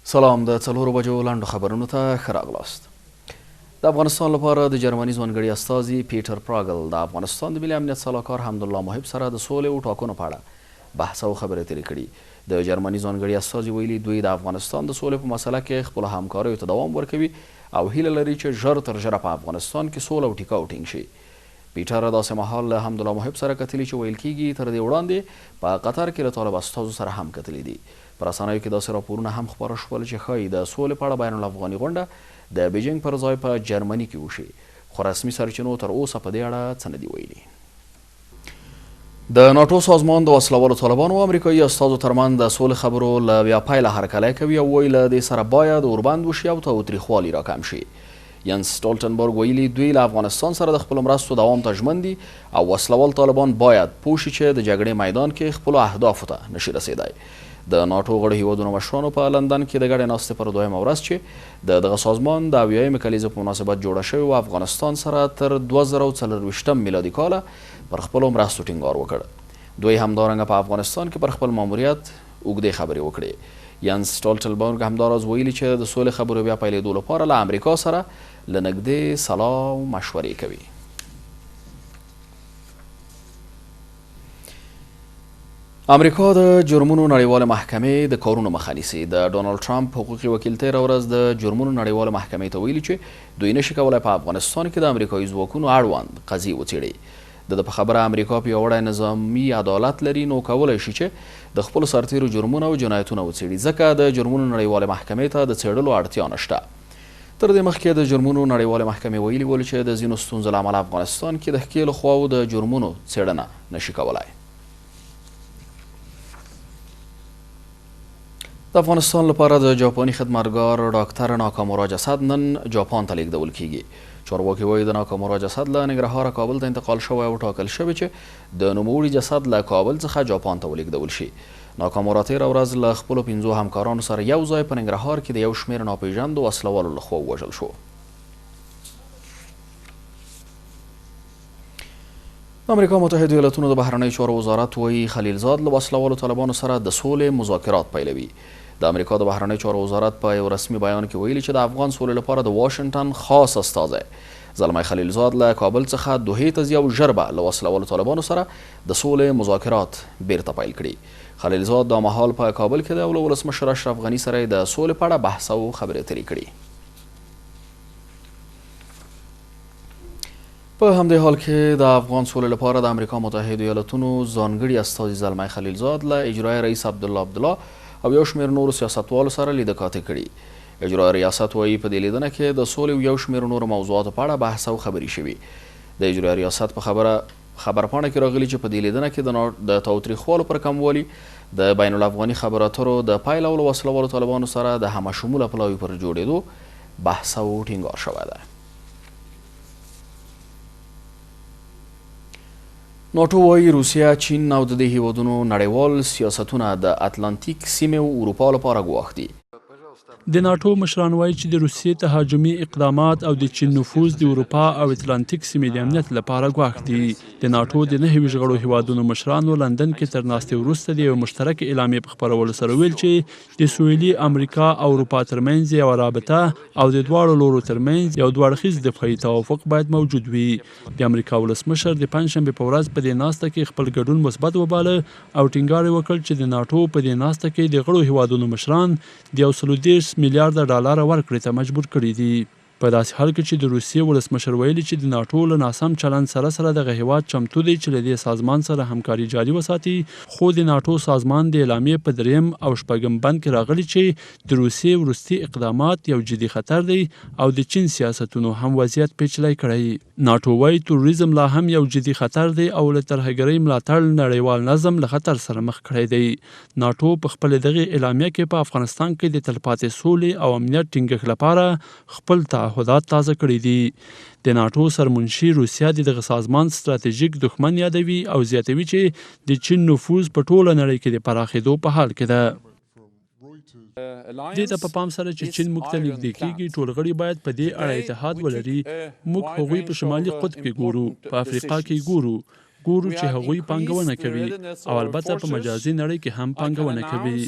سلام د څلورو بجو لاندو خبرونو ته ښه راغلاست. د افغانستان لپاره د جرمني ځانګړي استازي پیټر پراګل د افغانستان د ملي امنیت سلاکار حمدالله محب سره د سولې او ټاکنو په اړه بحث او خبرې تېرې کړي. د جرمني ځانګړي استازي ویلي دوی د افغانستان د سولې په مسله کې خپلو همکاریو ته دوام ورکوي او هیله لري چې ژر تر ژره په افغانستان کې سوله او ټیکاو ټینګ شي. پیټر داسې مهال له حمدالله محب سره کتلي چې ویل کېږي تر دې وړاندې په قطر کې له طالب استازو سره هم کتلي دي. په رسنیو کې داسې راپورونه هم خپاره شول چې ښایي د سولې په اړه بین الافغاني غونډه د بیجینګ پر ځای په جرمني کې وشي، خو رسمي سرچینو تر اوسه په دې اړه څه نه دي ویلي. د ناټو سازمان د وسلوالو طالبانو او امریکایي استازو ترمنځ د سولې خبرو له بیا پیله هرکلی کوي او وایي له دې سره باید اوربند وشي او تاوتریخوالي راکم شي. ینس سټولټنبرګ ویلي دوی له افغانستان سره د خپلو مرستو دوام ته ژمن دي او وسلوال طالبان باید پوه شي چې د جګړې میدان کې خپلو اهدافو ته نشي رسیدای. د ناټو غړو هیوادونو مشرانو په لندن کې د ګډې ناستې پر دویمه ورځ چې د دغه سازمان د اویایمې کلیزې په مناسبت جوړه شوې و افغانستان سره تر 2024 میلادي کاله پر خپلو مرستو ټینګار وکړ. دوی همدارنګه په افغانستان کې پر خپل ماموریت اوږدې خبرې وکړې. ینس سټولټنبرګ همداراز ویلي چې د سولې خبرو بیا پیلېدو لپاره له امریکا سره له نږدې سلا او مشورې کوي. امریکا د جرمونو نړیواله محکمې د کارونو مخه نیسي. د ډونالډ ټرمپ حقوقي وکیل تېره ورځ د جرمونو نړیواله محکمې ته ویلي چې دوی نشي کولی په افغانستان کې د امریکایي ځواکونو اړوند قضیې وڅېړي. د په خبره امریکا پیاوړی نظامي عدالت لري نو کولی شي چې د خپلو سرتېرو جرمونه او جنایتونه وڅېړي، ځکه د جرمونو نړیوالې محکمې ته د څېړلو اړتیا نشته. تر دې مخکې د جرمونو نړیوالې محکمې ویلي ول چې د ځینو ستونزو له امله افغانستان کې د ښکېلو خواو د جرمونو څېړنه نشي کولی. د افغانستان لپاره د جاپاني خدمتګار ډاکټر ناکامورا جسد نن جاپان ته لیږدول کیږي. چارواکي وایي د ناکامورا جسد له ننګرهاره کابل ته انتقال شوی او ټاکل شوی چې د نوموړي جسد له کابل څخه جاپان ته ولیږدول شي. ناکامورا تېره ورځ له خپلو 5 همکارانو سره یو ځای په ننګرهار کې د یو شمېر ناپېژاندو وسلوالو لخوا ووژل شو. د امریکا متحده ایالاتونو د بهرنیو چارو وزارت وایي خلیلزاد له وسلوالو طالبانو سره د سولې مذاکرات پیلوي. د امریکا د بهرنیو چارو وزارت په یو رسمي بیان کې ویلي چې د افغان سولې لپاره د واشنګټن خاص استازی زلمی خلیلزاد له کابل څخه دوحې ته ځي او ژر به له وسلوالو طالبانو سره د سولې مذاکرات بیرته پیل کړي. خلیلزاد دا مهال په کابل کې د ولسمشر اشرف غني سره د سولې په اړه بحث او خبرې اترې کړي. په همدې حال کې د افغان سولې لپاره د امریکا متحده ایالاتونو ځانګړي استازي زلمی خلیلزاد له اجرایي رئیس عبدالله او یو شمېر نورو سیاستوالو سره لیدکاتې کړي. اجرایي ریاست وایي په دې لیدنه کې د سولې او یو شمېر نورو موضوعاتو په اړه بحث او خبرې شوي. د اجرایي ریاست په خبرپاڼه کې راغلي چې په دې لیدنه کې د تاوتریخوالو پر کموالي، د بین الافغاني خبرو اترو د پایلولو وسلوالو طالبانو سره د همشموله پلاوي پر جوړېدو بحث او ټینګار شوی دی. ناټو وایي روسیه، چین او د دې هیوادونو نړیوال سیاستونه د اتلانتیک سیمې او اروپا لپاره ګواښ دي. د ناټو مشران وایي چې د روسیې تهاجمي اقدامات او د چین نفوذ د اروپا او اتلانتیک سیمې د امنیت لپاره ګواښ دي. د ناټو د 9 غړو هیوادونو مشرانو لندن کې تر ناستې وروسته د یو مشترک اعلامیې په خپرولو سره ویل چې د سویلي امریکا او اروپا ترمنځ یوه رابطه او د دواړو لورو ترمنځ یو دوه اړخیز دفاعي توافق باید موجود وي. د امریکا ولسمشر د پنجشنبې په ورځ په دې ناسته کې خپل ګډون مثبت وباله او ټینګار یې وکړ چې د ناټو په دې ناسته کې د غړو هیوادونو مشران د 130 میلیارډ ډالر ورکړې ته مجبور کړي دي. په داسې حال کې چې د روسیې ولسمشر ویلي چې د ناټو له ناسم چلند سره سره دغه هیواد چمتو دی چې له دې سازمان سره همکاري جاري وساتي، خو د ناټو سازمان د اعلامیې په 3 او 4 بند کې راغلي چې د روسیې وروستي اقدامات یو جدي خطر دی او د چین سیاستونو هم وضعیت پیچلی کړی. ناټو وایي تروریزم لا هم یو جدي خطر دی او له ترهګرۍ ملاتړ نړیوال نظم له خطر سره مخ کړی دی. ناټو په خپل دغه اعلامیه کې په افغانستان کې د تلپاتې سولې او امنیت ټینګښت لپاره خپل تعهدات تازه کړي دي. د ناټو سرمنشي روسیه د دغه سازمان ستراتیژیک دښمن یادوي او زیاتوي چې د چین نفوذ په ټوله نړۍ کې د پراخېدو په حال کې ده. دې ته په پام سره چې چین موږ ته نږدې کېږي، ټول غړي باید په دې اړه اتحاد ولري. موږ هغوی په شمالي قطب کې ګورو، په افریقا کې ګورو چې هغوی پانګونه کوي او البته په مجازي نړۍ کې هم پانګونه کوي.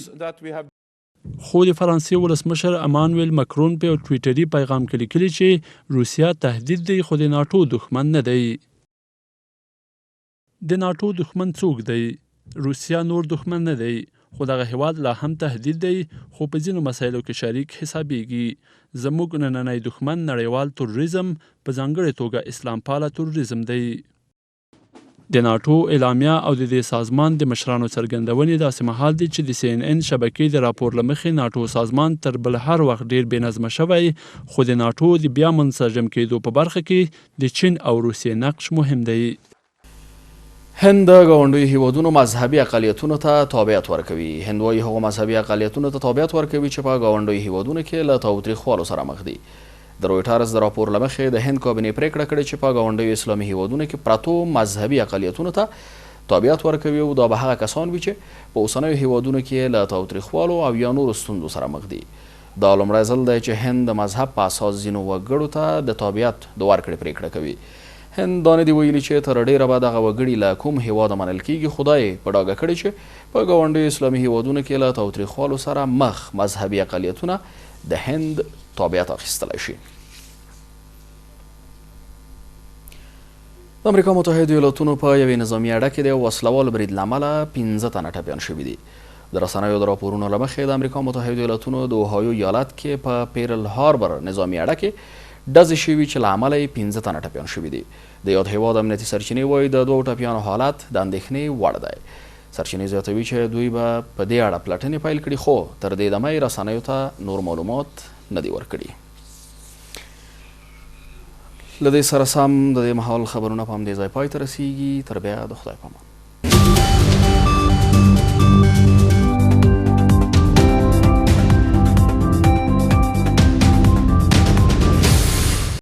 خو د فرانسې ولسمشر امانویل مکرون په یو ټویټري پیغام کې لیکلي چې روسیه تهدید دی خو د ناټو دښمن نه دی. د ناټو دښمن څوک دی؟ روسیه نور دښمن نه دی، خو دغه هیواد لا هم تهدید دی خو په ځینو مسایلو کې شریک حسابیږي. زموږ نننی دښمن نړیوال تروریزم په ځانګړې توګه اسلام پاله تروریزم دی. د ناټو اعلامیه او د دې سازمان د مشرانو څرګندونې داسې مهال دي چې د CNN شبکې د راپور له مخې ناټو سازمان تر بل هر وخت ډیر بې نظمه شوی، خو د ناټو د بیا منسجم کېدو په برخه کې د چین او روسیې نقش مهم دی. هند د ګاونډیو هیوادونو مذهبي اقلیتونو ته تابعیت ورکوي. هند وايي هغو مذهبي اقلیتونو ته تابعیت ورکوي چې په ګاونډیو هیوادونو کې له تاوتریخوالو سره مخ دي. د رویټرز د راپور له مخې د هند کابینې پریکړه کړې چې په ګاونډیو اسلامي هیوادونو کې پرتو مذهبي اقلیتونو ته تابعیت ورکوي او دا به هغه کسان وي چې په اوسنیو هیوادونو کې له تاوتریخوالو او یا نورو ستونزو سره مخ دي. دا لومړی ځل دی چې هند د مذهب په اساس ځینو وګړو ته د تابعیت د ورکړې پریکړه کوي. هند دا نه دي ویلي چې تر ډیره به دغه وګړي له کوم هیواده منل کیږي، خو دا یې په ډاګه کړې چې په ګاونډیو اسلامي هیوادونو کې له تاوتریخوالو سره مخ مذهبي اقلیتونه د هند تابعیت اخیستلی شي. د امریکا متحده ایالاتونو په یوې نظامي اډه کې د یو وسلوال برید له امله 15 تنه ټپیان شوي دي. د رسنیو د راپورونو له مخې د امریکا متحده ایالاتونو د اوهایو ایالت کې په پیرل هاربر نظامي اډه کې ډزې شوي چې له امله یې 15 تنه ټپیان شوي دي. د یاد هیواد امنیتي سرچینې وایي د دوو ټپیانو حالت د اندېښنې وړ دی. سرچینې زیاتوي چې دوی به په دې اړه پلټنې پیل کړي، خو تر دې دمه یې رسنیو ته نور معلومات نه دي ورکړي. له دې سره سم د دې مهال خبرونه په همدې ځای پای ته رسیږي. تر بیا د خدای په امان.